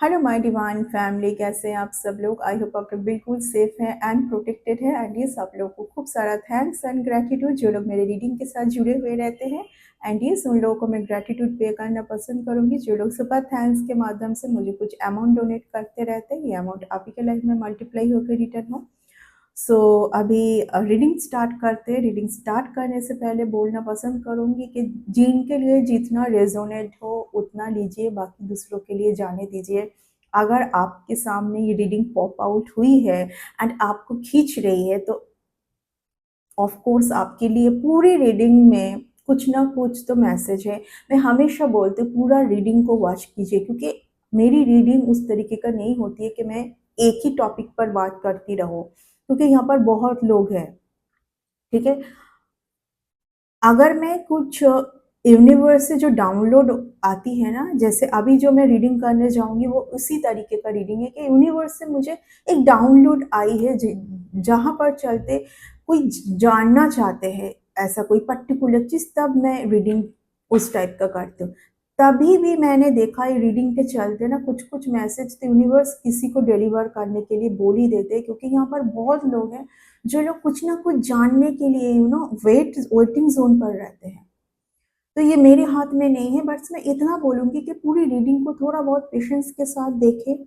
Hello my divine family, कैसे हैं आप सब लोग। आई होप आप लोग बिल्कुल सेफ हैं एंड प्रोटेक्टेड है। एंड ये सब लोग को खूब सारा थैंक्स एंड ग्रेटिट्यूड जो लोग मेरे रीडिंग के साथ जुड़े हुए रहते हैं। एंड ये उन लोगों को मैं ग्रेटिट्यूड पे करना पसंद करूंगी जो लोग सुपर थैंक्स के माध्यम से मुझे कुछ अमाउंट डोनेट करते रहते हैं। ये अमाउंट आप ही के लाइफ में मल्टीप्लाई होकर रिटर्न हो। सो अभी रीडिंग स्टार्ट करते हैं। रीडिंग स्टार्ट करने से पहले बोलना पसंद करूंगी कि जिनके लिए जितना रेजोनेट हो उतना लीजिए, बाकी दूसरों के लिए जाने दीजिए। अगर आपके सामने ये रीडिंग पॉप आउट हुई है एंड आपको खींच रही है तो ऑफ कोर्स आपके लिए पूरी रीडिंग में कुछ ना कुछ तो मैसेज है। मैं हमेशा बोलती हूँ पूरा रीडिंग को वॉच कीजिए, क्योंकि मेरी रीडिंग उस तरीके का नहीं होती है कि मैं एक ही टॉपिक पर बात करती रहूं, क्योंकि यहाँ पर बहुत लोग हैं। ठीक है, अगर मैं कुछ यूनिवर्स से जो डाउनलोड आती है ना, जैसे अभी जो मैं रीडिंग करने जाऊंगी वो उसी तरीके का रीडिंग है कि यूनिवर्स से मुझे एक डाउनलोड आई है जहां पर चलते कोई जानना चाहते हैं ऐसा कोई पर्टिकुलर चीज, तब मैं रीडिंग उस टाइप का करती हूँ। तभी भी मैंने देखा है रीडिंग के चलते ना कुछ कुछ मैसेज तो यूनिवर्स किसी को डिलीवर करने के लिए बोल ही देते हैं, क्योंकि यहाँ पर बहुत लोग हैं जो लोग कुछ ना कुछ जानने के लिए वेटिंग जोन पर रहते हैं। तो ये मेरे हाथ में नहीं है, बस मैं इतना बोलूंगी कि पूरी रीडिंग को थोड़ा बहुत पेशेंस के साथ देखें,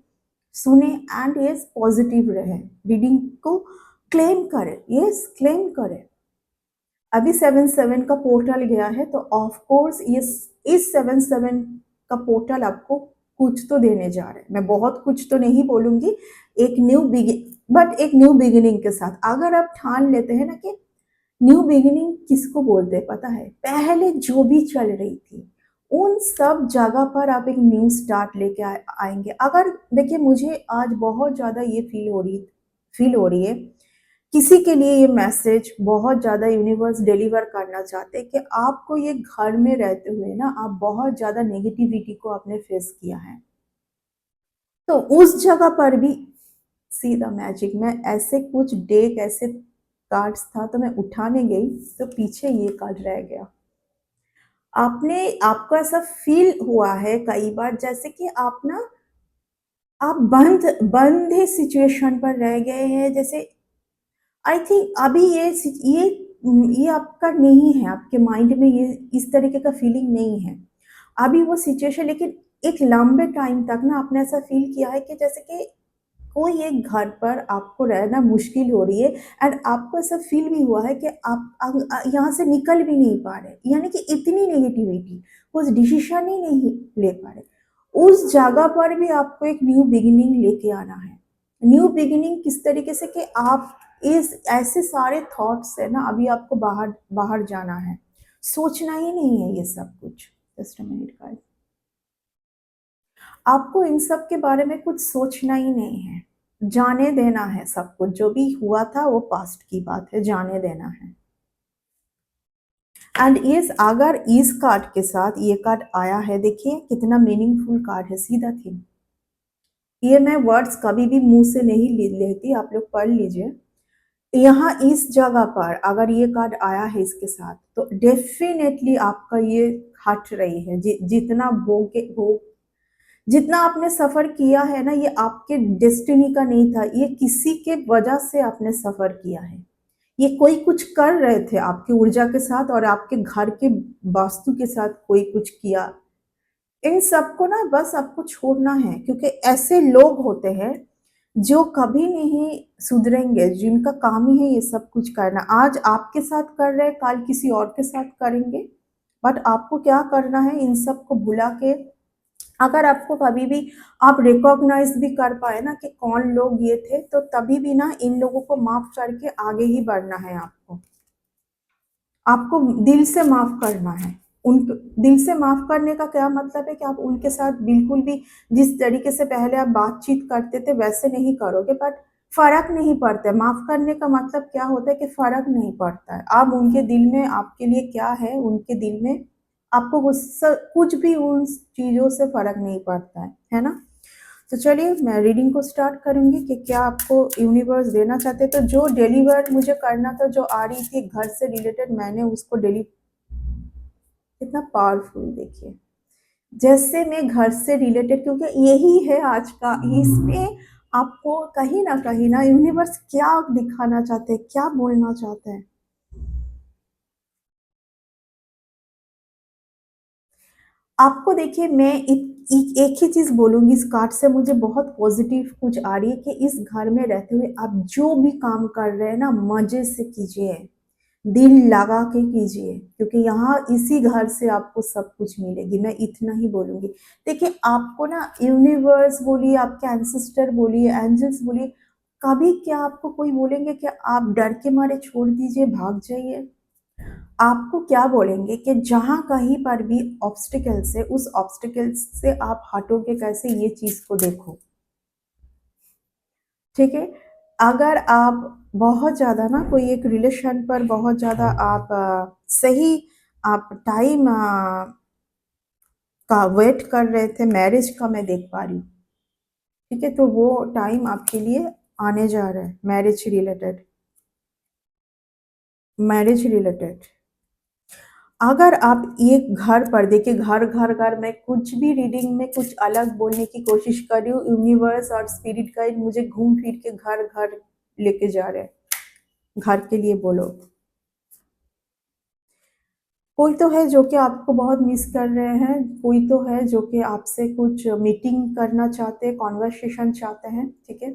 सुने एंड यस पॉजिटिव रहे। रीडिंग को क्लेम करें, यस क्लेम करें। अभी 7-7 का पोर्टल गया है तो ऑफ कोर्स इस 7-7 का पोर्टल आपको कुछ तो देने जा रहे हैं। मैं बहुत कुछ तो नहीं बोलूंगी, एक न्यू बिगिन बट एक न्यू बिगिनिंग के साथ अगर आप ठान लेते हैं ना कि न्यू बिगिनिंग किसको बोलते हैं पता है, पहले जो भी चल रही थी उन सब जगह पर आप एक न्यू स्टार्ट लेके आएंगे। अगर देखिए मुझे आज बहुत ज्यादा ये फील हो रही है, किसी के लिए ये मैसेज बहुत ज्यादा यूनिवर्स डिलीवर करना चाहते हैं कि आपको ये घर में रहते हुए ना आप बहुत ज्यादा नेगेटिविटी को आपने फेस किया है। तो उस जगह पर भी सीधा मैजिक में ऐसे कुछ डेक ऐसे कार्ड्स था तो मैं उठाने गई तो पीछे ये कार्ड रह गया। आपको ऐसा फील हुआ है कई बार जैसे कि आप बंद ही सिचुएशन पर रह गए हैं, जैसे आई थिंक अभी ये आपका नहीं है, आपके माइंड में ये इस तरीके का फीलिंग नहीं है अभी वो सिचुएशन। लेकिन एक लंबे टाइम तक ना आपने ऐसा फील किया है कि जैसे कि कोई एक घर पर आपको रहना मुश्किल हो रही है एंड आपको ऐसा फील भी हुआ है कि आप यहाँ से निकल भी नहीं पा रहे, यानी कि इतनी नेगेटिविटी, कुछ डिसीजन ही नहीं ले पा रहे। उस जगह पर भी आपको एक न्यू बिगिनिंग लेके आना है। न्यू बिगिनिंग किस तरीके से कि आप इस ऐसे सारे थॉट्स है ना, अभी आपको बाहर बाहर जाना है, सोचना ही नहीं है ये सब कुछ। जस्ट अ मिनट गाइस, आपको इन सब के बारे में कुछ सोचना ही नहीं है, जाने देना है। सब कुछ जो भी हुआ था वो पास्ट की बात है, जाने देना है। एंड इस अगर इस कार्ड के साथ ये कार्ड आया है, देखिए कितना मीनिंगफुल कार्ड है, सीधा थी। ये मैं वर्ड्स कभी भी मुंह से नहीं लेती, आप लोग पढ़ लीजिए। यहाँ इस जगह पर अगर ये कार्ड आया है इसके साथ तो डेफिनेटली आपका ये हट रही है। जितना आपने सफर किया है ना, ये आपके डेस्टिनी का नहीं था, ये किसी के वजह से आपने सफर किया है। ये कोई कुछ कर रहे थे आपकी ऊर्जा के साथ और आपके घर के वास्तु के साथ कोई कुछ किया। इन सबको ना बस आपको छोड़ना है, क्योंकि ऐसे लोग होते हैं जो कभी नहीं सुधरेंगे, जिनका काम ही है ये सब कुछ करना। आज आपके साथ कर रहे, कल किसी और के साथ करेंगे। बट आपको क्या करना है, इन सब को भुला के अगर आपको कभी भी आप रिकॉग्नाइज भी कर पाए ना कि कौन लोग ये थे, तो तभी भी ना इन लोगों को माफ करके आगे ही बढ़ना है। आपको आपको दिल से माफ करना है। उन दिल से माफ करने का क्या मतलब है कि आप उनके साथ बिल्कुल भी जिस तरीके से पहले आप बातचीत करते थे वैसे नहीं करोगे, बट फर्क नहीं पड़ता है। माफ करने का मतलब क्या होता है कि फर्क नहीं पड़ता है। आप उनके दिल में आपके लिए क्या है, उनके दिल में आपको गुस्सा कुछ भी उन चीजों से फर्क नहीं पड़ता है ना। तो चलिए मैं रीडिंग को स्टार्ट करूंगी कि क्या आपको यूनिवर्स देना चाहते हैं। तो जो डिलीवर मुझे करना था, जो आ रही थी घर से रिलेटेड, मैंने उसको डिलीवर, कितना पावरफुल देखिए। जैसे मैं घर से रिलेटेड, क्योंकि यही है आज का, इसमें आपको कहीं न कहीं ना यूनिवर्स क्या दिखाना चाहते हैं, क्या बोलना चाहते हैं। आपको देखिए, मैं एक ही चीज़ बोलूँगी, इस कार्ड से मुझे बहुत पॉज़िटिव कुछ आ रही है कि इस घर में रहते हुए आप जो भी काम कर रहे हैं ना, मज़े से कीजिए, दिल लगा के कीजिए, क्योंकि यहाँ इसी घर से आपको सब कुछ मिलेगी, मैं इतना ही बोलूँगी। देखिए, आपको ना यूनिवर्स बोलिए, आपके एंसेस्टर बोलिए, एंजल्स बोलिए, कभी क्या आपको कोई बोलेंगे कि आप डर के मारे छोड़ दीजिए, भाग जाइए? आपको क्या बोलेंगे कि जहाँ कहीं पर भी ऑब्स्टिकल्स है, उस ऑब्स्टिकल्स से आप हटोगे कैसे, ये चीज़ को देखो, ठीक है? अगर आप बहुत ज़्यादा ना कोई एक रिलेशन पर बहुत ज़्यादा आप सही आप टाइम का वेट कर रहे थे, मैरिज का मैं देख पा रही हूँ, ठीक है? तो वो टाइम आपके लिए आने जा रहा है, मैरिज रिलेटेड। अगर आप ये घर पर देखिए, घर में कुछ भी रीडिंग में कुछ अलग बोलने की कोशिश कर रही हूँ, यूनिवर्स और स्पिरिट गाइड मुझे घूम फिर के घर लेके जा रहे हैं। घर के लिए बोलो। कोई तो है जो कि आपको बहुत मिस कर रहे हैं, कोई तो है जो कि आपसे कुछ मीटिंग करना चाहते हैं, कॉन्वर्सेशन चाहते हैं, ठीक है?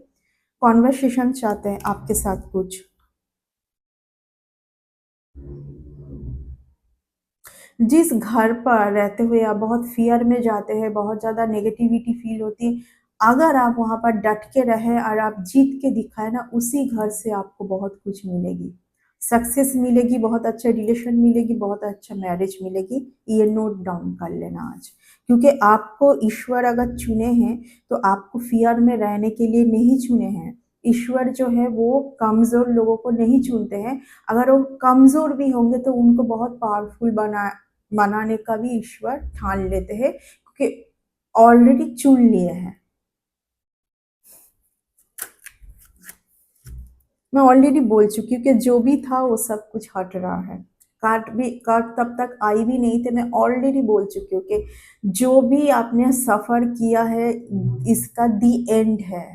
कॉन्वर्सेशन चाहते हैं आपके साथ कुछ। जिस घर पर रहते हुए आप बहुत फ़ियर में जाते हैं, बहुत ज़्यादा नेगेटिविटी फ़ील होती है, अगर आप वहाँ पर डट के रहें और आप जीत के दिखाएँ ना, उसी घर से आपको बहुत कुछ मिलेगी। सक्सेस मिलेगी, बहुत अच्छा रिलेशन मिलेगी, बहुत अच्छा मैरिज मिलेगी, ये नोट डाउन कर लेना आज। क्योंकि आपको ईश्वर अगर चुने हैं, तो आपको फ़ियर में रहने के लिए नहीं चुने हैं। ईश्वर जो है वो कमज़ोर लोगों को नहीं चुनते हैं, अगर वो कमज़ोर भी होंगे तो उनको बहुत पावरफुल बनाने का भी ईश्वर ठान लेते हैं, क्योंकि ऑलरेडी चुन लिए हैं। मैं ऑलरेडी बोल चुकी हूँ कि जो भी था वो सब कुछ हट रहा है। कार्ड तब तक आई भी नहीं थे, मैं ऑलरेडी बोल चुकी हूँ कि जो भी आपने सफ़र किया है, इसका दी एंड है।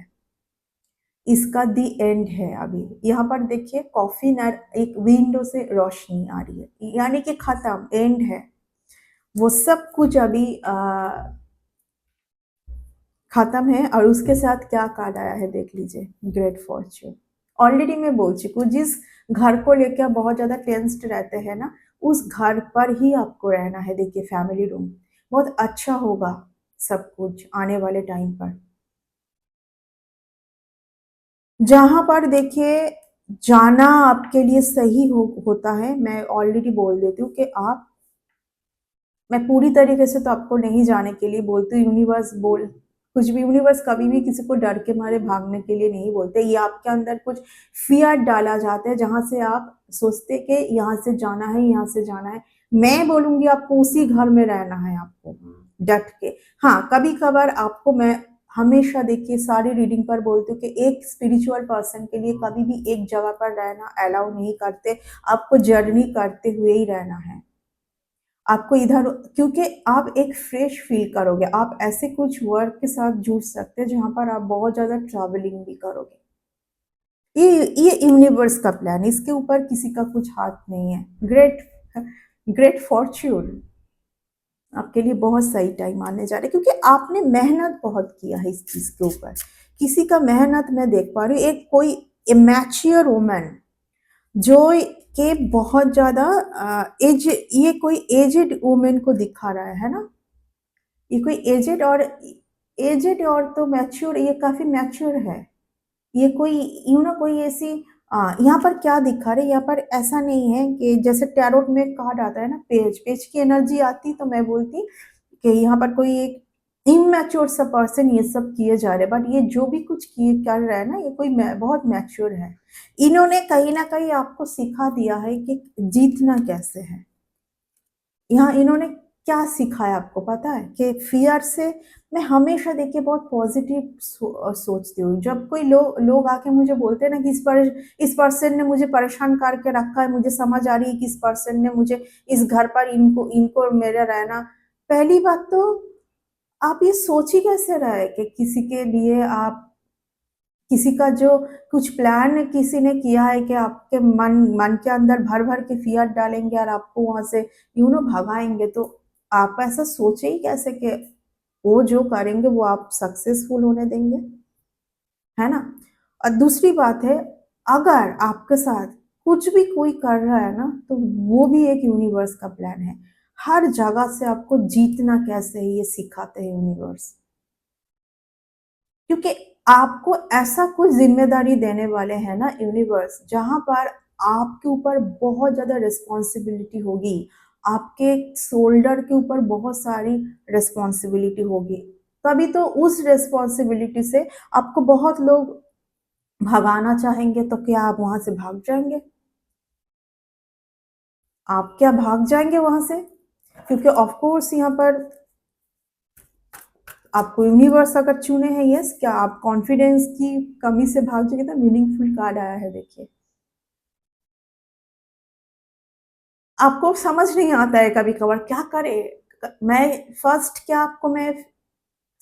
इसका दी एंड है अभी। यहाँ पर देखिए, कॉफ़ी नर एक विंडो से रोशनी आ रही है, यानी कि खत्म, एंड है। वो सब कुछ अभी खत्म है, और उसके साथ क्या कार्ड आया है देख लीजिए, ग्रेट फॉर्च्यून। ऑलरेडी मैं बोल चुकी हूँ, जिस घर को लेकर आप बहुत ज़्यादा टेंस्ड रहते हैं ना, उस घर पर ही आपको रहना है। देखिए, फैमिली रूम बहुत अच्छा होगा, सब कुछ आने वाले टाइम पर। जहाँ पर देखिए, जाना आपके लिए सही होता है, मैं ऑलरेडी बोल देती हूँ कि आप, मैं पूरी तरीके से तो आपको नहीं जाने के लिए बोलती हूँ, यूनिवर्स बोल कुछ भी, यूनिवर्स कभी भी किसी को डर के मारे भागने के लिए नहीं बोलते। ये आपके अंदर कुछ फ़ियर डाला जाता है, जहाँ से आप सोचते कि यहाँ से जाना है, यहाँ से जाना है। मैं बोलूँगी आपको उसी घर में रहना है आपको, डट के। हाँ, कभी-कभार आपको मैं हमेशा देखिए सारी रीडिंग पर बोलती हूँ कि एक स्पिरिचुअल पर्सन के लिए कभी भी एक जगह पर रहना अलाउ नहीं करते, आपको जर्नी करते हुए ही रहना है। आपको इधर, क्योंकि आप एक फ्रेश फील करोगे, आप ऐसे कुछ वर्क के साथ जुड़ सकते हैं जहाँ पर आप बहुत ज़्यादा ट्रैवलिंग भी करोगे। ये यूनिवर्स का प्लान है, इसके ऊपर किसी का कुछ हाथ नहीं है। ग्रेट फॉर्च्यून आपके लिए बहुत सही टाइम आने जा रहा है, क्योंकि आपने मेहनत बहुत किया है इस चीज़ के ऊपर। किसी का मेहनत मैं देख पा रही हूँ, एक कोई मैच्योर वुमन जो कि बहुत ज़्यादा एज, ये कोई एजेड वुमन को दिखा रहा है ना? ये कोई एजेड और तो मैच्योर, ये काफ़ी मैच्योर है। ये कोई कोई ऐसी यहाँ पर क्या दिखा रहे, यहाँ पर ऐसा नहीं है कि जैसे टैरोट में कार्ड आता है ना, पेज की एनर्जी आती तो मैं बोलती कि यहाँ पर कोई एक इमैच्योर सा पर्सन ये सब किए जा रहे हैं, बट ये जो भी कुछ किए कर रहा है ना, ये कोई बहुत मैच्योर है। इन्होंने कहीं ना कहीं आपको सिखा दिया है कि जीतना कैसे है। यहाँ इन्होंने क्या सिखाया आपको पता है कि फियर से, मैं हमेशा देखिए बहुत पॉजिटिव सोचती हूँ। जब कोई लोग आके मुझे बोलते हैं ना कि इस पर्सन ने मुझे परेशान करके रखा है, मुझे समझ आ रही है कि इस पर्सन ने मुझे इस घर पर इनको इनको मेरा रहना, पहली बात तो आप ये सोच ही कैसे रहे कि किसी के लिए आप किसी का जो कुछ प्लान किसी ने किया है कि आपके मन मन के अंदर भर-भर के फ़ियर डालेंगे और आपको वहाँ से भगाएँगे, तो आप ऐसा सोचे ही कैसे कि वो जो करेंगे वो आप सक्सेसफुल होने देंगे, है ना? और दूसरी बात है, अगर आपके साथ कुछ भी कोई कर रहा है ना, तो वो भी एक यूनिवर्स का प्लान है। हर जगह से आपको जीतना कैसे है ये सिखाते हैं यूनिवर्स। क्योंकि आपको ऐसा कुछ ज़िम्मेदारी देने वाले हैं ना यूनिवर्स, जहाँ पर आपके ऊपर बहुत ज़्यादा रिस्पॉन्सिबिलिटी होगी। आपके शोल्डर के ऊपर बहुत सारी रिस्पॉन्सिबिलिटी होगी। तभी तो उस रिस्पॉन्सिबिलिटी से आपको बहुत लोग भगाना चाहेंगे, तो क्या आप वहाँ से भाग जाएँगे? आप क्या भाग जाएँगे वहाँ से? क्योंकि ऑफ़ कोर्स यहाँ पर आपको यूनिवर्स अगर चुने हैं, यस, क्या आप कॉन्फिडेंस की कमी से भाग जाएँगे? तो मीनिंगफुल कार्ड आया है देखिए। आपको समझ नहीं आता है कभी-कभार क्या करें? मैं फर्स्ट क्या आपको मैं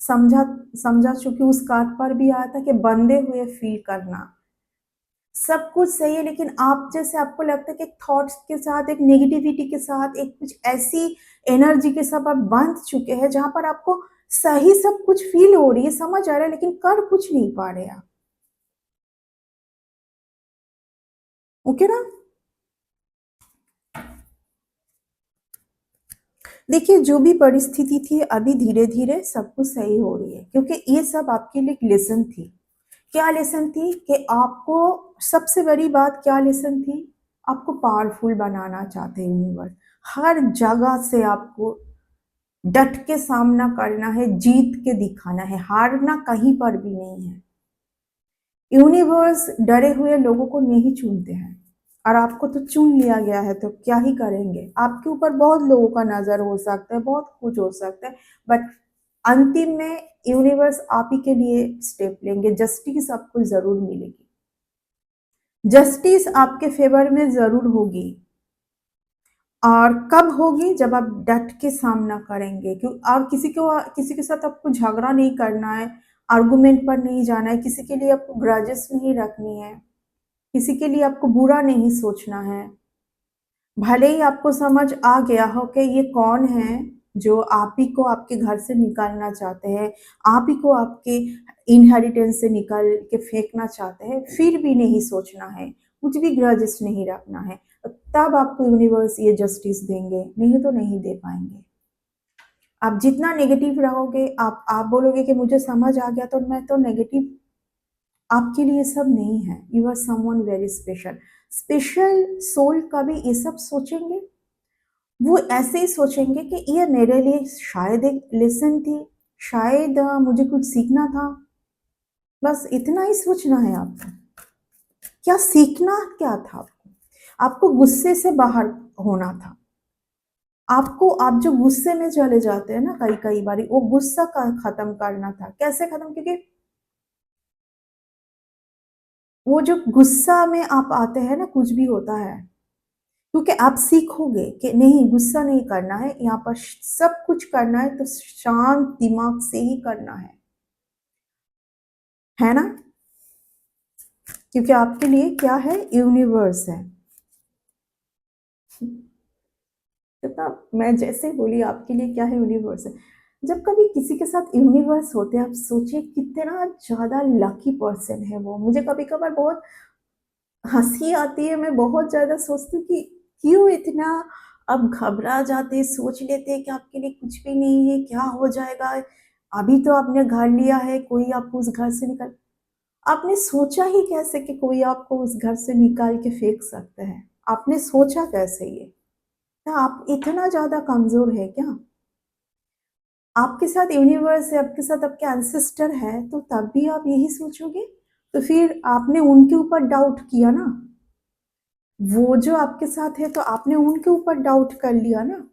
समझा समझा चुकी हूँ, उस कार्ड पर भी आया था कि बंधे हुए फ़ील करना। सब कुछ सही है, लेकिन आप जैसे आपको लगता है कि थॉट्स के साथ, एक नेगेटिविटी के साथ, एक कुछ ऐसी एनर्जी के साथ आप बंध चुके हैं जहाँ पर आपको सही सब कुछ फ़ील हो रही है, समझ आ रहा है, लेकिन कर कुछ नहीं पा रहे आप। ओके ना? देखिए, जो भी परिस्थिति थी अभी धीरे-धीरे सब कुछ सही हो रही है, क्योंकि ये सब आपके लिए एक लेसन थी। क्या लेसन थी कि आपको सबसे बड़ी बात क्या लेसन थी? आपको पावरफुल बनाना चाहते हैं यूनिवर्स। हर जगह से आपको डट के सामना करना है, जीत के दिखाना है, हारना कहीं पर भी नहीं है। यूनिवर्स डरे हुए लोगों को नहीं चुनते हैं, और आपको तो चुन लिया गया है, तो क्या ही करेंगे? आपके ऊपर बहुत लोगों का नज़र हो सकता है, बहुत कुछ हो सकता है, बट अंतिम में यूनिवर्स आप ही के लिए स्टेप लेंगे, जस्टिस आपको ज़रूर मिलेगी। जस्टिस आपके फ़ेवर में ज़रूर होगी, और कब होगी? जब आप डट के सामना करेंगे। क्यों? और किसी के साथ आपको झगड़ा नहीं करना है, आर्गुमेंट पर नहीं जाना है, किसी के लिए आपको ग्रजेस नहीं रखनी है, किसी के लिए आपको बुरा नहीं सोचना है। भले ही आपको समझ आ गया हो कि ये कौन है जो आप ही को आपके घर से निकालना चाहते हैं, आप ही को आपके इनहेरिटेंस से निकाल के फेंकना चाहते हैं, फिर भी नहीं सोचना है, कुछ भी ग्रजेस नहीं रखना है। तब आपको यूनिवर्स ये जस्टिस देंगे, नहीं तो नहीं दे पाएँगे। आप जितना नेगेटिव रहोगे, आप बोलोगे कि मुझे समझ आ गया तो मैं तो नेगेटिव, आपके लिए सब नहीं है। You are someone very special. Special soul कभी ये सब सोचेंगे? वो ऐसे ही सोचेंगे कि ये मेरे लिए शायद एक लेसन थी, शायद मुझे कुछ सीखना था। बस इतना ही सोचना है आपको। क्या सीखना क्या था आपको? आपको गुस्से से बाहर होना था। आप जो गुस्से में चले जाते हैं ना कई-कई बारी, वो गुस्सा क खत्म करना था। कैसे खत्म? क्योंकि वो जो गुस्सा में आप आते हैं ना, कुछ भी होता है, क्योंकि आप सीखोगे कि नहीं, गुस्सा नहीं करना है, यहाँ पर सब कुछ करना है तो शांत दिमाग से ही करना है ना? क्योंकि आपके लिए क्या है? यूनिवर्स है। कितना, मैं जैसे बोली आपके लिए क्या है? यूनिवर्स है। जब कभी किसी के साथ यूनिवर्स होते हैं, आप सोचिए कितना ज़्यादा लकी पर्सन है वो। मुझे कभी-कभार बहुत हँसी आती है, मैं बहुत ज़्यादा सोचती हूँ कि क्यों इतना अब घबरा जाते हैं, सोच लेते हैं कि आपके लिए कुछ भी नहीं है, क्या हो जाएगा? अभी तो आपने घर लिया है, कोई आपको उस घर से निकाल, आपने सोचा ही कैसे कि कोई आपको उस घर से निकाल के फेंक सकता है? आपने सोचा कैसे ये? क्या आप इतना ज़्यादा कमज़ोर है क्या? आपके साथ यूनिवर्स है, आपके साथ आपके एंसेस्टर है, तो तब भी आप यही सोचोगे? तो फिर आपने उनके ऊपर डाउट किया ना। वो जो आपके साथ है तो आपने उनके ऊपर डाउट कर लिया ना।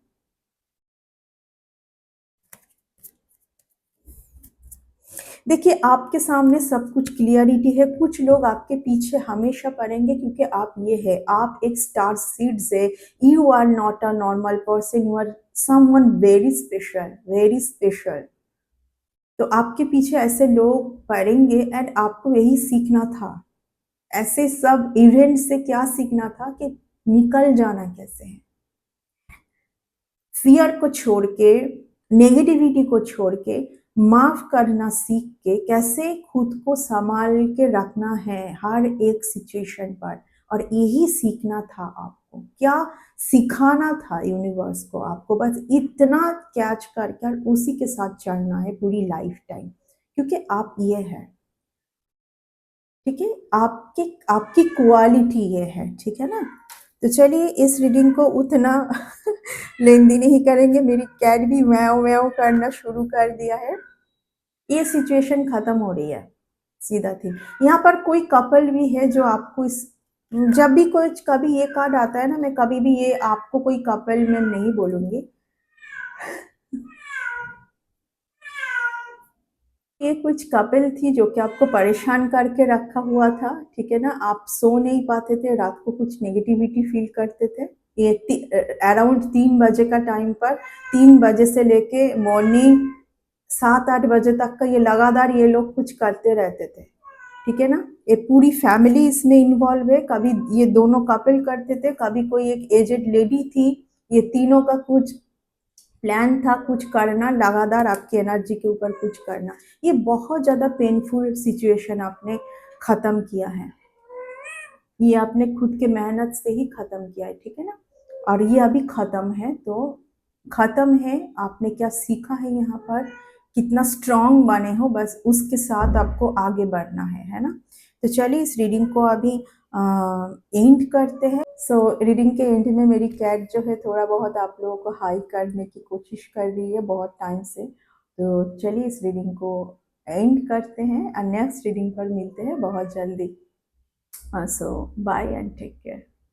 देखिए, आपके सामने सब कुछ क्लियरिटी है, कुछ लोग आपके पीछे हमेशा पड़ेंगे क्योंकि आप ये है, आप एक स्टार सीड्स है, you are not a normal person, you are someone very special, very special. तो आपके पीछे ऐसे लोग पड़ेंगे एंड आपको यही सीखना था। ऐसे सब इवेंट से क्या सीखना था कि निकल जाना कैसे है। फ़ियर को छोड़ के, नेगेटिविटी को छोड़ के, माफ़ करना सीख के कैसे खुद को सँभाल के रखना है हर एक सिचुएशन पर, और यही सीखना था आपको। क्या सिखाना था यूनिवर्स को आपको, बस इतना कैच कर कर उसी के साथ चलना है पूरी लाइफ़ टाइम, क्योंकि आप ये हैं, ठीक है? आपकी आपकी क्वालिटी ये है, ठीक है ना? तो चलिए इस रीडिंग को उतना लेंदी नहीं करेंगे। मेरी कैट भी म्याऊँ म्याऊँ करना शुरू कर दिया है। ये सिचुएशन खत्म हो रही है, सीधा थी। यहाँ पर कोई कपल भी है जो आपको इस, जब भी कोई कभी ये कार्ड आता है ना, मैं कभी भी ये आपको कोई कपल में नहीं बोलूँगी। ये कुछ कपल थी जो कि आपको परेशान करके रखा हुआ था, ठीक है ना? आप सो नहीं पाते थे, रात को कुछ नेगेटिविटी फ़ील करते थे। ये अराउंड 3 बजे का टाइम पर, 3 बजे से लेके मॉर्निंग 7-8 बजे तक का ये लगातार ये लोग कुछ करते रहते थे, ठीक है ना? ये पूरी फैमिली इसमें इन्वॉल्व है। कभी ये दोनों कपल करते थे, कभी कोई एक एजेड लेडी थी। ये तीनों का कुछ प्लान था, कुछ करना, लगातार आपकी एनर्जी के ऊपर कुछ करना। ये बहुत ज़्यादा पेनफुल सिचुएशन आपने ख़त्म किया है। ये आपने खुद के मेहनत से ही ख़त्म किया है, ठीक है ना? और ये अभी ख़त्म है, तो ख़त्म है, आपने क्या सीखा है यहाँ पर, कितना स्ट्रॉन्ग बने हो, बस उसके साथ आपको आगे बढ़ना है ना? तो चलिए इस रीडिंग को अभी एंड करते हैं। सो रीडिंग के एंड में मेरी कैट जो है थोड़ा बहुत आप लोगों को हाई करने की कोशिश कर रही है बहुत टाइम से। तो चलिए इस रीडिंग को एंड करते हैं और नेक्स्ट रीडिंग पर मिलते हैं बहुत जल्दी। So bye and take care.